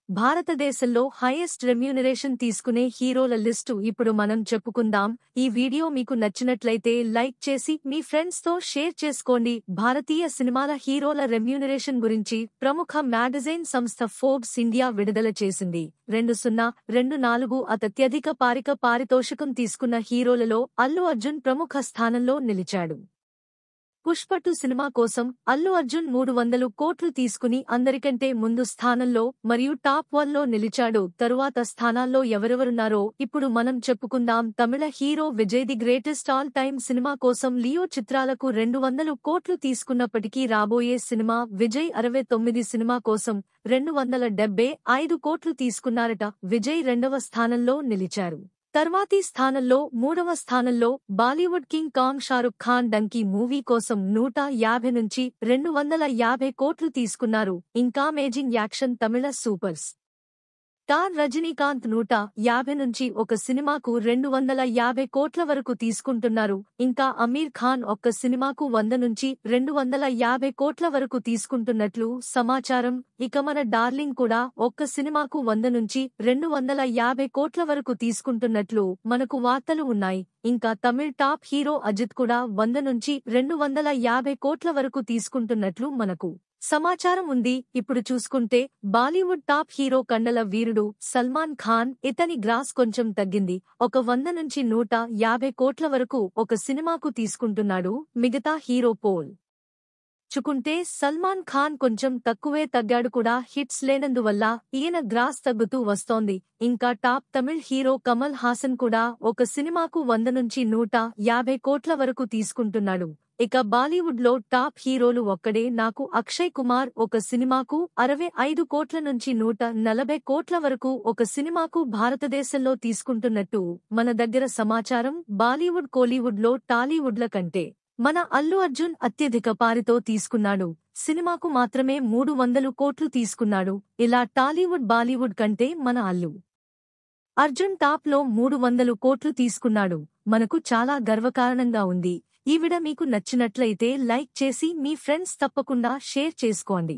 భారతదేశంలో highest remuneration తీసుకునే హీరోల లిస్టు ఇప్పుడు మనం చెప్పుకుందాం. ఈ వీడియో మీకు నచ్చినట్లయితే లైక్ చేసి మీ ఫ్రెండ్స్ తో షేర్ చేసుకోండి. భారతీయ సినిమాల హీరోల రెమ్యూనరేషన్ గురించి ప్రముఖ మ్యాగజైన్ సంస్థ ఫోర్బ్స్ ఇండియా విడుదల చేసింది. 2024 అత్యధిక పారితోషికం తీసుకున్న హీరోలలో అల్లు అర్జున్ ప్రముఖ స్థానంలో నిలిచాడు. పుష్ప 2 సినిమా కోసం అల్లు అర్జున్ 300 కోట్లు తీసుకుని అందరికంటే ముందు స్థానంలో మరియు టాప్ 1లో నిలిచాడు. తరువాత స్థానాల్లో ఎవరెవరున్నారో ఇప్పుడు మనం చెప్పుకుందాం. Tamil hero Vijay the greatest all time cinema కోసం లియో చిత్రాలకు 200 కోట్లు తీసుకున్నప్పటికీ రాబోయే సినిమా విజయ్ 69 సినిమా కోసం 275 కోట్లు తీసుకున్నారట. విజయ్ 2వ స్థానంలో నిలిచారు. తర్వాతి స్థానంలో 3వ స్థానంలో Bollywood king Kong Shahrukh Khan donkey movie కోసం 150 నుంచి 250 కోట్లు తీసుకున్నారు. ఇంకా అమేజింగ్ యాక్షన్ తమిళ సూపర్ స్టార్ రజనీకాంత్ 150 నుంచి ఒక సినిమాకు 250 కోట్ల వరకు తీసుకుంటున్నారు. ఇంకా అమీర్ ఖాన్ ఒక్క సినిమాకు 100 నుంచి 250 కోట్ల వరకు తీసుకుంటున్నట్లు సమాచారం. ఇక మన డార్లింగ్ కూడా ఒక్క సినిమాకు 100 నుంచి 250 కోట్ల వరకు తీసుకుంటున్నట్లు మనకు వార్తలు ఉన్నాయి. ఇంకా తమిళ్ టాప్ హీరో అజిత్ కూడా 100 నుంచి 250 కోట్ల వరకు తీసుకుంటున్నట్లు మనకు సమాచారం ఉంది. ఇప్పుడు చూసుకుంటే బాలీవుడ్ టాప్ హీరో కండల వీరుడు సల్మాన్ ఖాన్, ఇతని గ్రాస్ కొంచెం తగ్గింది. ఒక 100 నుంచి 150 కోట్ల వరకు ఒక సినిమాకు తీసుకుంటున్నాడు. మిగతా హీరో పోల్ చుకుంటే సల్మాన్ ఖాన్ కొంచెం తక్కువే తగ్గాడు కూడా. హిట్స్ లేనందువల్ల ఈయన గ్రాస్ తగ్గుతూ వస్తోంది. ఇంకా టాప్ తమిళ్ హీరో కమల్ హాసన్ కూడా ఒక సినిమాకు 100 నుంచి 150 కోట్ల వరకు తీసుకుంటున్నాడు. ఇక బాలీవుడ్ లో టాప్ హీరోలు ఒక్కడే నాకు అక్షయ్ కుమార్ ఒక సినిమాకు 65 కోట్ల నుంచి 140 కోట్ల వరకు ఒక సినిమాకు భారతదేశంలో తీసుకుంటున్నట్టు మన దగ్గర సమాచారం. బాలీవుడ్ కోలీవుడ్ లో టాలీవుడ్ల కంటే మన అల్లు అర్జున్ అత్యధిక పారితో తీసుకున్నాడు. సినిమాకు మాత్రమే 300 కోట్లు తీసుకున్నాడు. ఇలా టాలీవుడ్ బాలీవుడ్ కంటే మన అల్లు అర్జున్ టాప్ లో 300 కోట్లు తీసుకున్నాడు. మనకు చాలా గర్వకారణంగా ఉంది. ఈ వీడియో మీకు నచ్చినట్లయితే లైక్ చేసి మీ ఫ్రెండ్స్ తప్పకుండా షేర్ చేసుకోండి.